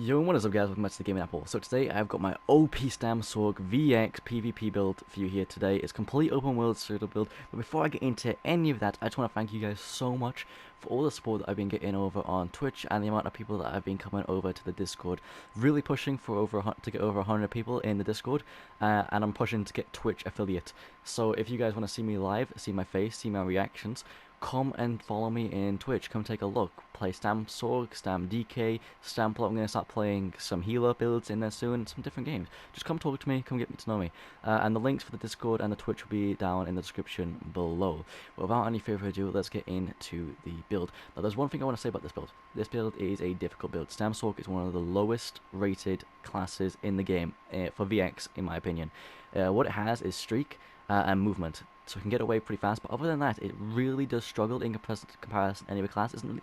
Yo, what is up guys, welcome back to the Gaming Apple. So today I've got my OP STAM SORC VX PvP build for you here today. It's complete open world pseudo build, but before I get into any of that, I just want to thank you guys so much for all the support that I've been getting over on Twitch and the amount of people that have been coming over to the Discord. Really pushing for to get over 100 people in the Discord, and I'm pushing to get Twitch affiliate. So if you guys want to see me live, see my face, see my reactions, come and follow me in Twitch. Come take a look. Play STAM SORC, STAM DK, STAM Plot. I'm going to start playing some healer builds in there soon, some different games. Just come talk to me, come get me to know me. And the links for the Discord and the Twitch will be down in the description below. But without any further ado, let's get into the build. Now there's one thing I want to say about this build. This build is a difficult build. STAM SORC is one of the lowest rated classes in the game for VX, in my opinion. What it has is streak and movement, so it can get away pretty fast, but other than that, it really does struggle in comparison to any other class. It doesn't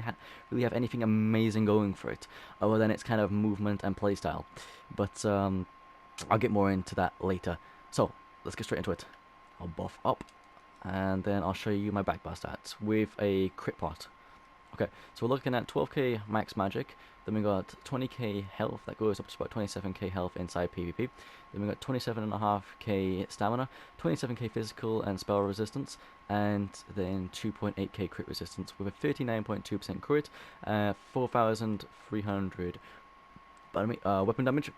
really have anything amazing going for it, other than its kind of movement and playstyle. But I'll get more into that later. So let's get straight into it. I'll buff up, and then I'll show you my backbar stats with a crit pot. Okay, so we're looking at 12k max magic, then we got 20k health, that goes up to about 27k health inside PvP, then we got 27.5k stamina, 27k physical and spell resistance, and then 2.8k crit resistance with a 39.2% crit, 4,300 weapon damage,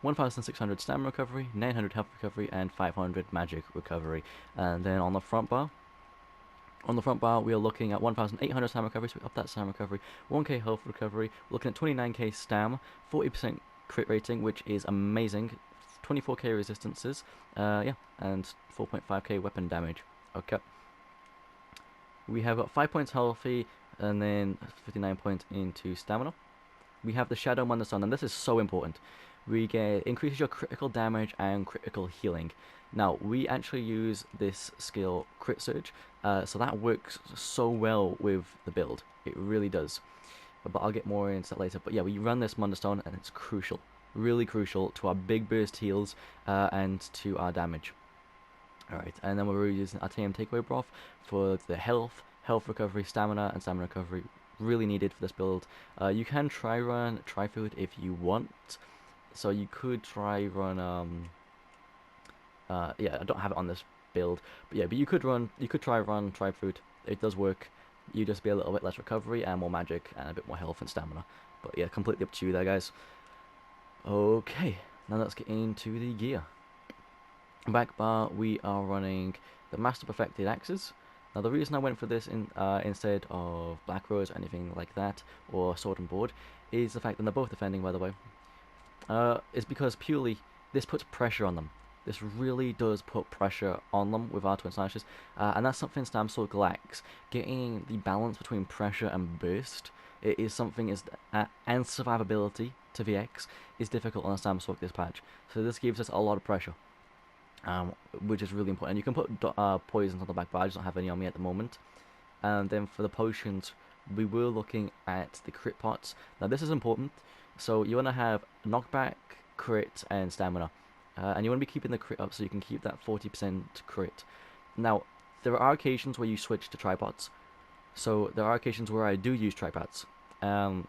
1,600 stamina recovery, 900 health recovery, and 500 magic recovery. And then on the front bar, we are looking at 1,800 stam recovery, so we up that stam recovery, 1k health recovery, we're looking at 29k stam, 40% crit rating, which is amazing, 24k resistances, yeah, and 4.5k weapon damage. Okay. We have got 5 points healthy, and then 59 points into stamina. We have the Shadow Mundus on, and this is so important. We get increases your critical damage and critical healing. Now, we actually use this skill, Crit Surge, so that works so well with the build. It really does. But I'll get more into that later. But yeah, we run this Mundus on, and it's crucial. Really crucial to our big burst heals and to our damage. Alright, and then we're using our TM Takeaway Broth for the health recovery, stamina, and stamina recovery. Really needed for this build. You can try run Tri-Food if you want. So you could try run yeah, I don't have it on this build, but yeah, but you could try run Tri-Food. It does work. You just be a little bit less recovery and more magic and a bit more health and stamina. But yeah, completely up to you there, guys. Okay, now let's get into the gear. Back bar, we are running the Master Perfected Axes. Now the reason I went for this instead of Black Rose or anything like that, or Sword and Board, is the fact that they're both defending, by the way. Is because purely this puts pressure on them. This really does put pressure on them with our Twin Slashes, and that's something STAM SORC lacks. Getting the balance between pressure and burst is something and survivability to VX is difficult on a STAM SORC this patch. So this gives us a lot of pressure, which is really important. And you can put poisons on the back bar. I just don't have any on me at the moment. And then for the potions, we were looking at the crit pots. Now this is important. So you want to have knockback, crit, and stamina. And you want to be keeping the crit up so you can keep that 40% crit. Now, there are occasions where you switch to tripods. So there are occasions where I do use tripods. And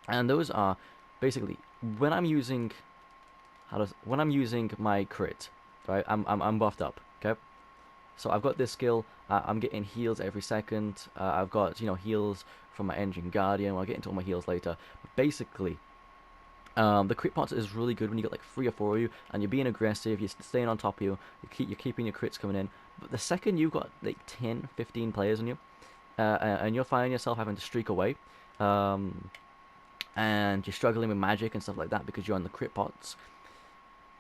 those are basically when I'm using my crit, right? I'm buffed up, okay? So I've got this skill. I'm getting heals every second. I've got heals from my Engine Guardian. I'll get into all my heals later. But basically, the crit pots is really good when you get like 3 or 4 of you and you're being aggressive, you're staying on top of you, you're keeping your crits coming in. But the second you've got like 10, 15 players on you, and you're finding yourself having to streak away, and you're struggling with magic and stuff like that because you're on the crit pots,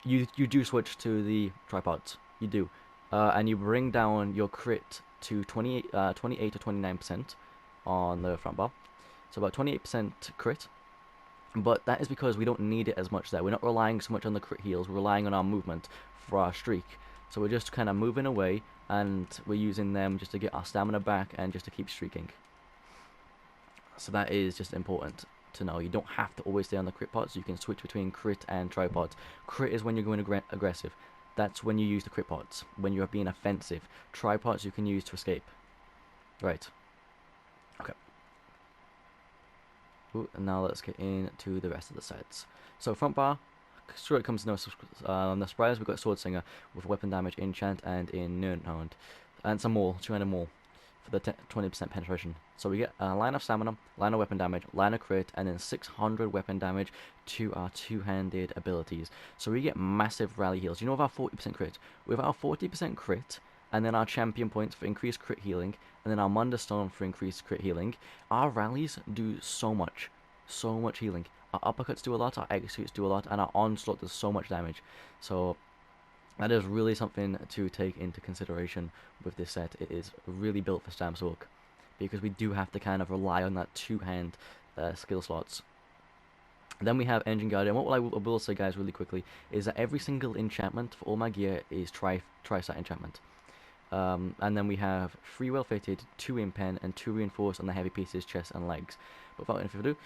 you do switch to the tripods. You do. And you bring down your crit to 28 to 29% on the front bar. So about 28% crit. But that is because we don't need it as much there. We're not relying so much on the crit heals. We're relying on our movement for our streak. So we're just kind of moving away, and we're using them just to get our stamina back and just to keep streaking. So that is just important to know. You don't have to always stay on the crit pots. You can switch between crit and tripods. Crit is when you're going aggressive. That's when you use the crit pots. When you're being offensive. Tripods you can use to escape. Right. Okay. Ooh, and now let's get into the rest of the sets. So front bar, sure it comes no no surprise. We've got Sword Singer with weapon damage, enchant, and in Nerdhound, and some more, 200 more for the 20% penetration. So we get a line of stamina, line of weapon damage, line of crit, and then 600 weapon damage to our two-handed abilities. So we get massive rally heals. You know, with our 40% crit, with our 40% crit, and then our champion points for increased crit healing, and then our Mundus Stone for increased crit healing, our rallies do so much healing. Our uppercuts do a lot, our executes do a lot, and our onslaught does so much damage. So that is really something to take into consideration with this set. It is really built for STAM SORC, because we do have to kind of rely on that two-hand skill slots. Then we have Engine Guardian. What I will say, guys, really quickly, is that every single enchantment for all my gear is tri-stat enchantment. And then we have 3 well fitted, 2 impen, and 2 reinforced on the heavy pieces, chest and legs. But without any further ado,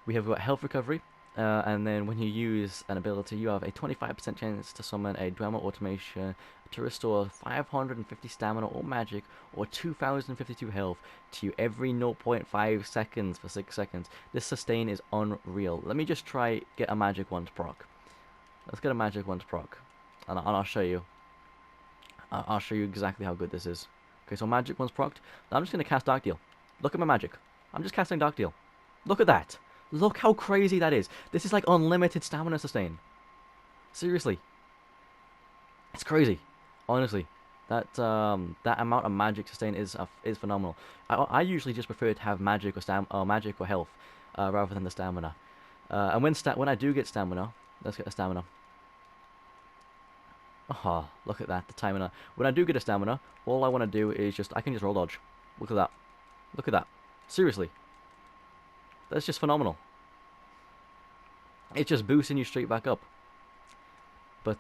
we have got health recovery, and then when you use an ability, you have a 25% chance to summon a Dwemer automation to restore 550 stamina or magic or 2052 health to you every 0.5 seconds for 6 seconds. This sustain is unreal. Let me just try get a magic one to proc. Let's get a magic one to proc, and I'll show you. I'll show you exactly how good this is. Okay, so magic one's procced. I'm just going to cast Dark Deal. Look at my magic. I'm just casting Dark Deal. Look at that. Look how crazy that is. This is like unlimited stamina sustain. Seriously. It's crazy. Honestly. That that amount of magic sustain is phenomenal. I usually just prefer to have magic or magic or health rather than the stamina. And when I do get stamina, let's get a stamina. Oh, look at that, the stamina. When I do get a stamina, all I want to do is I can just roll dodge. Look at that. Look at that. Seriously. That's just phenomenal. It's just boosting you straight back up. But,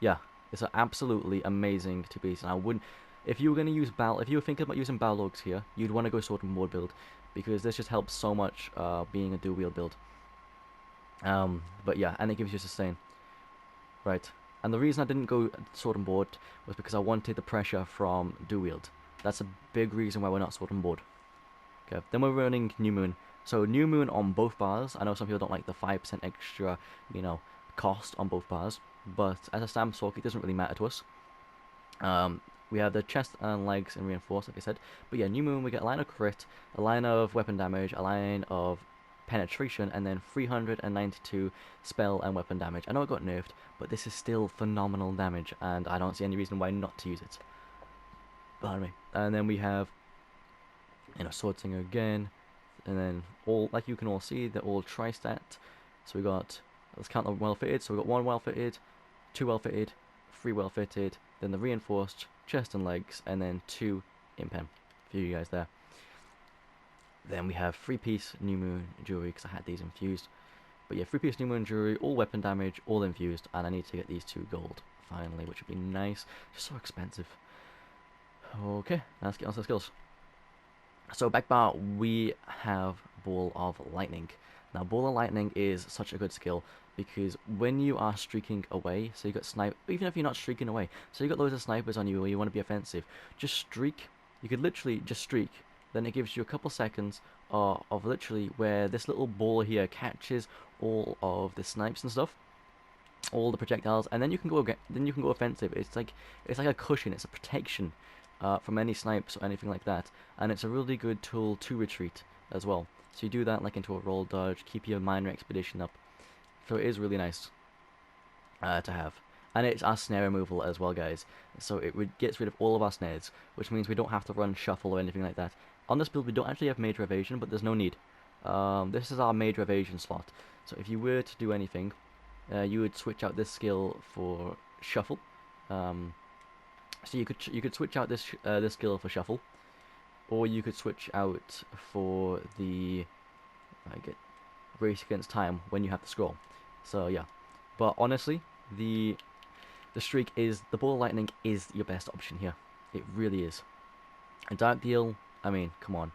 yeah. It's absolutely amazing to beat. And I wouldn't... If you were going to use if you were thinking about using Balrogs here, you'd want to go Sword and Board build. Because this just helps so much, being a dual wield build. But yeah, and it gives you sustain. Right. And the reason I didn't go Sword and Board was because I wanted the pressure from dual wield. That's a big reason why we're not Sword and Board. Okay, then we're running New Moon. So New Moon on both bars. I know some people don't like the 5% extra, you know, cost on both bars. But as a STAM SORC, it doesn't really matter to us. We have the chest and legs and reinforced, like I said. But yeah, New Moon, we get a line of crit, a line of weapon damage, a line of penetration, and then 392 spell and weapon damage. I know it got nerfed, but this is still phenomenal damage, and I don't see any reason why not to use it. Pardon me. And then we have, you know, Sword Singer again, and then all, like you can all see, they're all tri-stat. So we got, let's count them well fitted. So we got 1 well fitted, 2 well fitted, 3 well fitted, then the reinforced, chest and legs, and then 2 impen for you guys there. Then we have 3-piece New Moon jewelry, because I had these infused. But yeah, 3-piece New Moon jewelry, all weapon damage, all infused, and I need to get these 2 gold finally, which would be nice. Just so expensive. Okay, now let's get on to the skills. So back bar, we have Ball of Lightning. Now Ball of Lightning is such a good skill, because when you are streaking away, so you got even if you're not streaking away, so you got loads of snipers on you or you want to be offensive, just streak. You could literally just streak. Then it gives you a couple seconds of literally where this little ball here catches all of the snipes and stuff, all the projectiles, and then you can go offensive. It's like a cushion. It's a protection from any snipes or anything like that, and it's a really good tool to retreat as well. So you do that like into a roll dodge, keep your minor expedition up. So it is really nice to have. And it's our snare removal as well, guys. So it gets rid of all of our snares, which means we don't have to run shuffle or anything like that. On this build, we don't actually have major evasion, but there's no need. This is our major evasion slot. So if you were to do anything, you would switch out this skill for shuffle. So you could switch out this skill for shuffle, or you could switch out for the race against time when you have to scroll. So yeah, but honestly, the streak is the Ball of Lightning is your best option here. It really is. A Dark Deal, I mean, come on.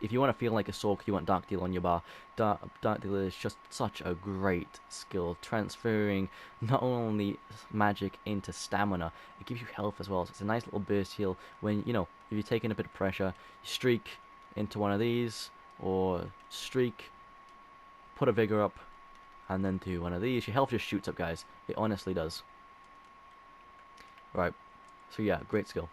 If you want to feel like a SORC, you want Dark Deal on your bar. Dark Deal is just such a great skill, transferring not only magic into stamina, it gives you health as well. So it's a nice little burst heal when, you know, if you're taking a bit of pressure, you streak into one of these, or streak, put a vigor up, and then do one of these. Your health just shoots up, guys. It honestly does. Right, so yeah, great skill.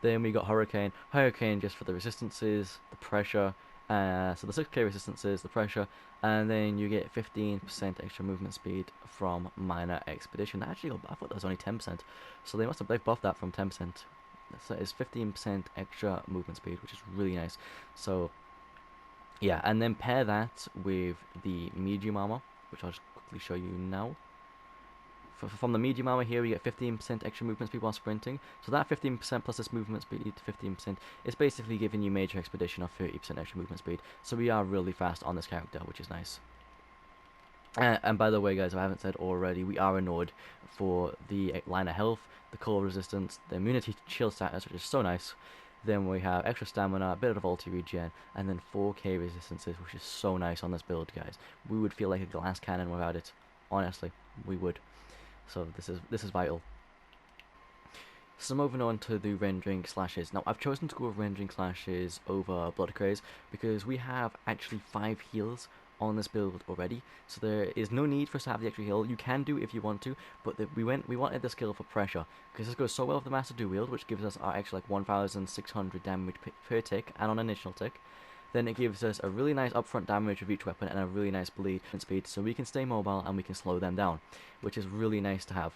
Then we got Hurricane. Hurricane just for the resistances, the pressure. So the 6k resistances, the pressure, and then you get 15% extra movement speed from Minor Expedition. Actually, I thought that was only 10%. So they've buffed that from 10%. So it's 15% extra movement speed, which is really nice. So yeah, and then pair that with the medium armor, which I'll just quickly show you now. From the medium armor here, we get 15% extra movement speed while sprinting. So that 15% plus this movement speed to 15% is basically giving you Major Expedition of 30% extra movement speed. So we are really fast on this character, which is nice. And by the way, guys, if I haven't said already, we are a node for the line of health, the cold resistance, the immunity to chill status, which is so nice. Then we have extra stamina, a bit of ulti regen, and then 4k resistances, which is so nice on this build, guys. We would feel like a glass cannon without it. Honestly, we would. So this is vital. So moving on to the rendering slashes. Now I've chosen to go with rendering slashes over Blood Craze because we have actually 5 heals on this build already, so there is no need for us to have the extra heal. You can do if you want to, but we wanted the skill for pressure because this goes so well with the Master Dual Wield, which gives us our extra like 1,600 damage per tick and on initial tick. Then it gives us a really nice upfront damage with each weapon and a really nice bleed and speed, so we can stay mobile and we can slow them down, which is really nice to have.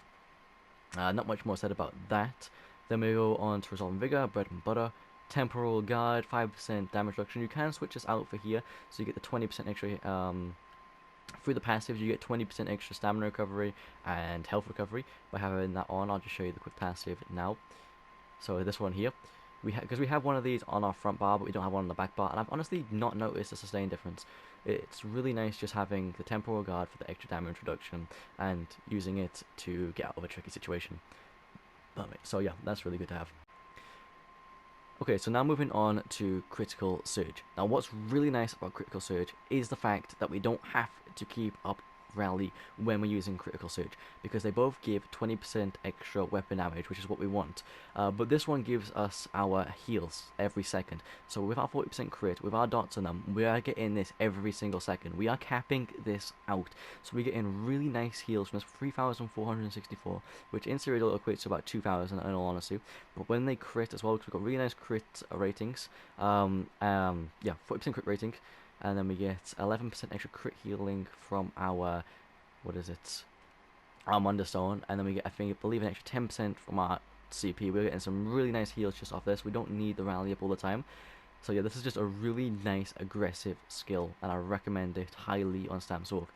Not much more said about that. Then we go on to Resolve and Vigor, bread and butter. Temporal Guard, 5% damage reduction. You can switch this out for here, so you get the 20% extra, through the passives you get 20% extra stamina recovery and health recovery by having that on. I'll just show you the quick passive now. So this one here. Because we have one of these on our front bar, but we don't have one on the back bar, and I've honestly not noticed a sustained difference. It's really nice just having the Temporal Guard for the extra damage reduction and using it to get out of a tricky situation. So yeah, that's really good to have. Okay, so now moving on to Critical Surge. Now what's really nice about Critical Surge is the fact that we don't have to keep up rally when we're using Critical Surge, because they both give 20% extra weapon damage, which is what we want, but this one gives us our heals every second. So with our 40% crit, with our dots on them, we are getting this every single second. We are capping this out, so we get in really nice heals from this 3,464, which in serial equates to about 2,000 in all honesty, but when they crit as well, because we've got really nice crit ratings, yeah, 40% crit rating. And then we get 11% extra crit healing from our, what is it, our Mundus, and then we get, I believe, an extra 10% from our CP. We're getting some really nice heals just off this. We don't need the rally up all the time. So yeah, this is just a really nice, aggressive skill, and I recommend it highly on STAM SORC.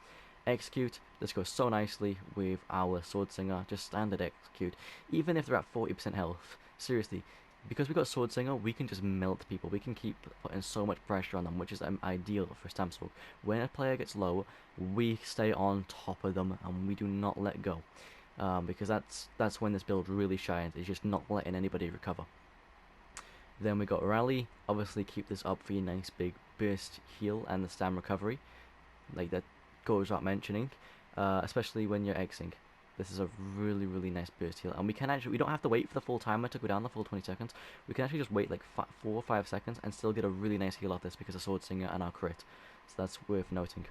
Execute, this goes so nicely with our Sword Singer, just standard execute. Even if they're at 40% health, seriously, because we got Sword Singer, we can just melt people. We can keep putting so much pressure on them, which is ideal for STAM SORC. When a player gets low, we stay on top of them and we do not let go, because that's when this build really shines. It's just not letting anybody recover. Then we got Rally. Obviously, keep this up for your nice big burst heal and the stam recovery, like that goes without mentioning, especially when you're Xing. This is a really, really nice burst heal, and we don't have to wait for the full timer to go down the full 20 seconds. We can actually just wait like 4 or 5 seconds and still get a really nice heal off this because of Sword Singer and our crit. So that's worth noting.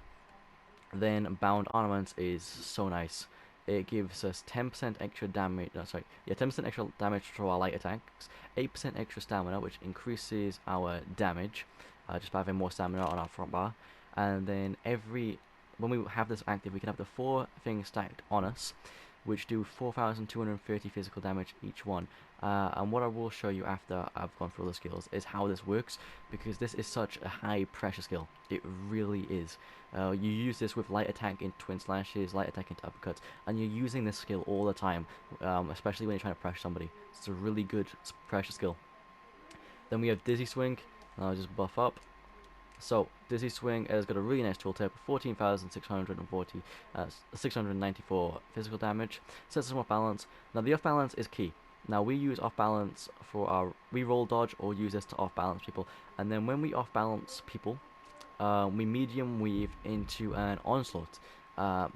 Then Bound Ornaments is so nice. It gives us 10% extra damage, 10% extra damage to our light attacks, 8% extra stamina, which increases our damage, just by having more stamina on our front bar, and then when we have this active, we can have the 4 things stacked on us, which do 4,230 physical damage each one. And what I will show you after I've gone through all the skills is how this works, because this is such a high pressure skill. It really is. You use this with light attack into twin slashes, light attack into uppercuts, and you're using this skill all the time, especially when you're trying to pressure somebody. It's a really good pressure skill. Then we have Dizzy Swing. I'll just buff up. So, Dizzy Swing has got a really nice tooltip, 14,640, 694 physical damage, sets us off balance. Now, the off balance is key. Now, we use off balance for our reroll dodge, or use this to off balance people. And then when we off balance people, we medium weave into an onslaught,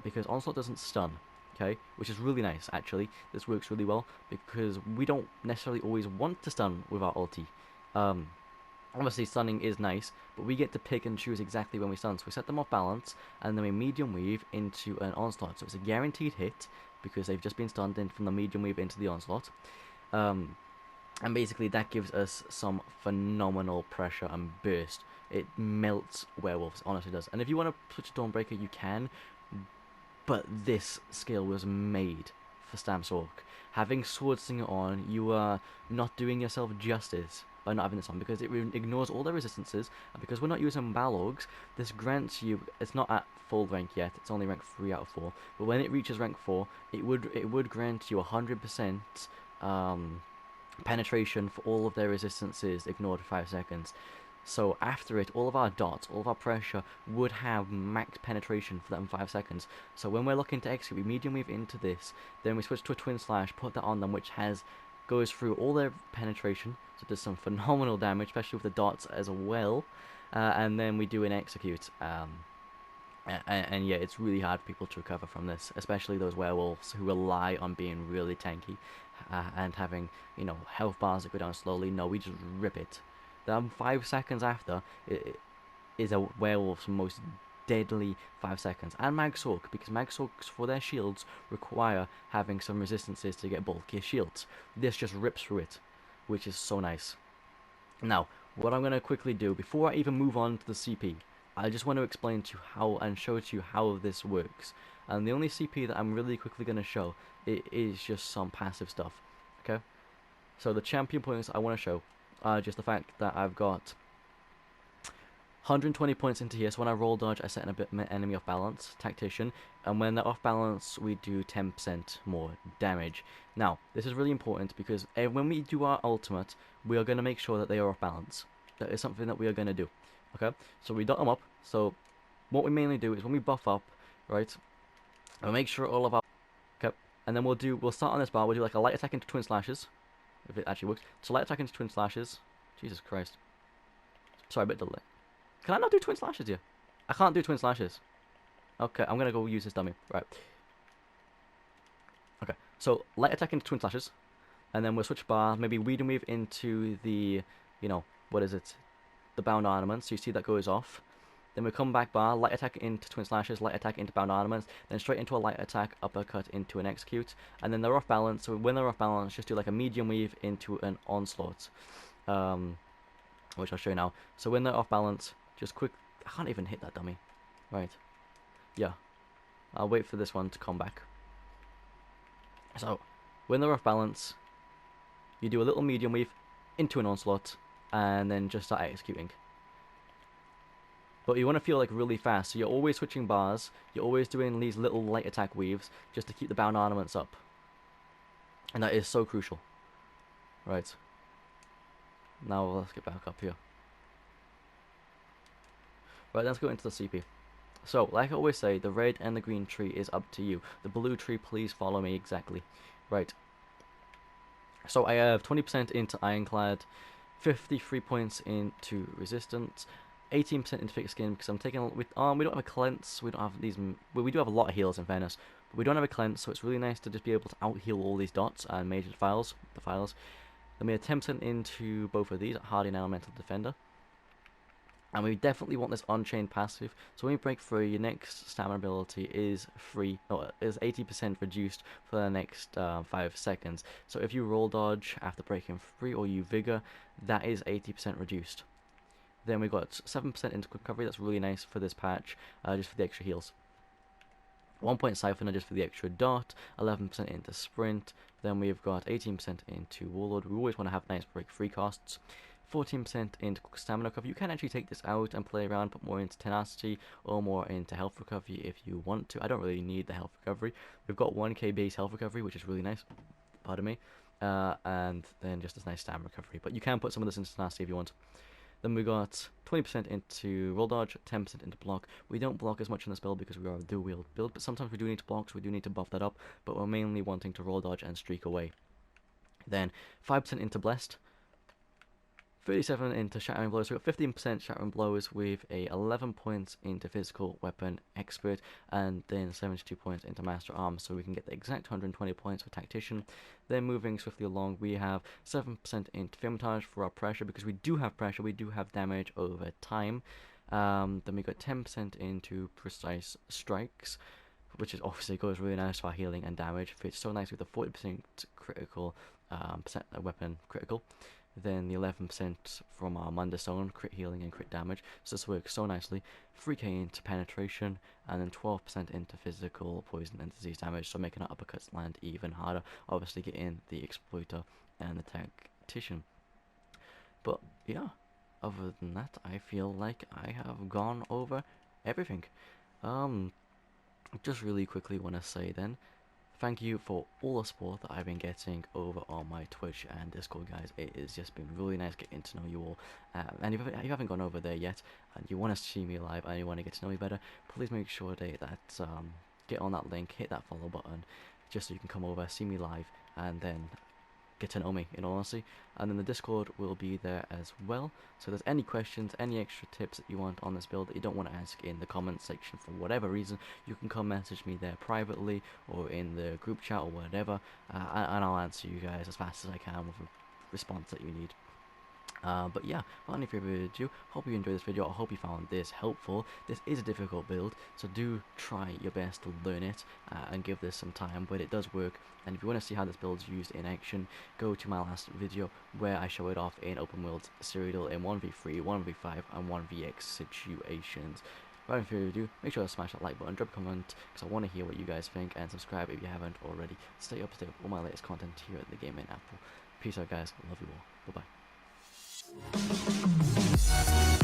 because onslaught doesn't stun, okay, which is really nice actually. This works really well because we don't necessarily always want to stun with our ulti. Obviously, stunning is nice, but we get to pick and choose exactly when we stun. So we set them off balance, and then we medium weave into an onslaught. So it's a guaranteed hit, because they've just been stunned in from the medium weave into the onslaught. And basically that gives us some phenomenal pressure and burst. It melts werewolves, honestly does. And if you want to switch to Dawnbreaker, you can, but this skill was made for STAM SORC. Having Swordslinger on, you are not doing yourself justice by not having this on, because it ignores all the resistances, and because we're not using Balrogs, this grants you, it's not at full rank yet, it's only rank 3 out of 4, but when it reaches rank 4, it would grant you 100% penetration for all of their resistances ignored for 5 seconds. So after it, all of our dots, all of our pressure would have max penetration for that in 5 seconds. So when we're looking to execute, we medium weave into this, then we switch to a twin slash, put that on them, which goes through all their penetration, so it does some phenomenal damage, especially with the dots as well. And then we do an execute. And yeah, it's really hard for people to recover from this, especially those werewolves who rely on being really tanky and having, health bars that go down slowly. No, we just rip it. 5 seconds after is a werewolf's most deadly 5 seconds. And Magsork, because Magsorks for their shields require having some resistances to get bulkier shields. This just rips through it, which is so nice. Now, what I'm going to quickly do, before I even move on to the CP, I just want to explain to you how and show to you how this works. And the only CP that I'm really quickly going to show is just some passive stuff. Okay? So the champion points I want to show are just the fact that I've got 120 points into here. So when I roll dodge, I set an enemy off balance, tactician, and when they're off balance, we do 10% more damage. Now, this is really important because when we do our ultimate, we are going to make sure that they are off balance. That is something that we are going to do. Okay, so we dot them up. So what we mainly do is when we buff up, right, we'll make sure all of our, okay, and then we'll start on this bar. We'll do like a light attack into twin slashes, if it actually works. So light attack into twin slashes. Jesus Christ. Sorry, a bit delay. Can I not do twin slashes here? I can't do twin slashes. Okay, I'm gonna go use this dummy. Right. Okay, so light attack into twin slashes, and then we'll switch bar. Maybe weed and weave into the, what is it? The bound ornaments. So you see that goes off. Then we come back bar, light attack into twin slashes, light attack into bound ornaments, then straight into a light attack, uppercut into an execute, and then they're off balance. So when they're off balance, just do like a medium weave into an onslaught, which I'll show you now. So when they're off balance, just quick. I can't even hit that dummy. Right. Yeah. I'll wait for this one to come back. So when they're off balance, you do a little medium weave into an onslaught, and then just start executing. But you want to feel like really fast, so you're always switching bars, you're always doing these little light attack weaves, just to keep the bound ornaments up. And that is so crucial. Right. Now let's get back up here. Right, let's go into the CP. So, like I always say, the red and the green tree is up to you. The blue tree, please follow me exactly. Right. So I have 20% into Ironclad, 53 points into Resistance, 18% into Thick Skin, because I'm taking, we don't have a cleanse, we don't have these, well, we do have a lot of heals in fairness, but we don't have a cleanse, so it's really nice to just be able to out-heal all these dots and major files, Then we have 10% into both of these, Hardy and Elemental Defender. And we definitely want this Unchained passive, so when we break through, your next stamina ability is is 80% reduced for the next 5 seconds. So if you roll dodge after breaking free, or you vigor, that is 80% reduced. Then we've got 7% into quick recovery, that's really nice for this patch, just for the extra heals. 1 point Siphoner just for the extra dot, 11% into sprint, then we've got 18% into Warlord. We always want to have nice break free costs. 14% into stamina recovery. You can actually take this out and play around, put more into tenacity or more into health recovery if you want to. I don't really need the health recovery. We've got 1k base health recovery, which is really nice. Pardon me. And then just this nice stamina recovery. But you can put some of this into tenacity if you want. Then we got 20% into roll dodge, 10% into block. We don't block as much in this build because we are a dual wield build, but sometimes we do need to block, so we do need to buff that up. But we're mainly wanting to roll dodge and streak away. Then 5% into blessed. 37 into shattering blows. So we've got 15% shattering blows with a 11 points into physical weapon expert, and then 72 points into master arms, so we can get the exact 120 points for tactician. Then moving swiftly along, we have 7% into Firmitage for our pressure, because we do have pressure, we do have damage over time. Then we got 10% into precise strikes, which is obviously goes really nice for our healing and damage. Fits so nice with the 40% critical weapon critical. Then the 11% from our Mundus own crit healing and crit damage. So this works so nicely. 3k into penetration, and then 12% into physical poison and disease damage. So making our uppercuts land even harder. Obviously getting the exploiter and the tactician. But yeah, other than that, I feel like I have gone over everything. Just really quickly want to say then, thank you for all the support that I've been getting over on my Twitch and Discord, guys. It has just been really nice getting to know you all. And if you haven't gone over there yet, and you want to see me live, and you want to get to know me better, please make sure that get on that link, hit that follow button, just so you can come over, see me live, and then get to know me, in all honesty. And then the Discord will be there as well, so if there's any questions, any extra tips that you want on this build that you don't want to ask in the comment section for whatever reason, you can come message me there privately or in the group chat or whatever, and I'll answer you guys as fast as I can with a response that you need. But yeah, without any further ado, hope you enjoyed this video. I hope you found this helpful. This is a difficult build, so do try your best to learn it and give this some time, but it does work. And if you want to see how this build is used in action, go to my last video where I show it off in open world Cyrodiil in 1v3, 1v5 and 1vx situations. Without any further ado, make sure to smash that like button, drop a comment, because I want to hear what you guys think, and subscribe if you haven't already. Stay up to date with all my latest content here at the Gaming Apple. Peace out, guys. Love you all. Bye bye.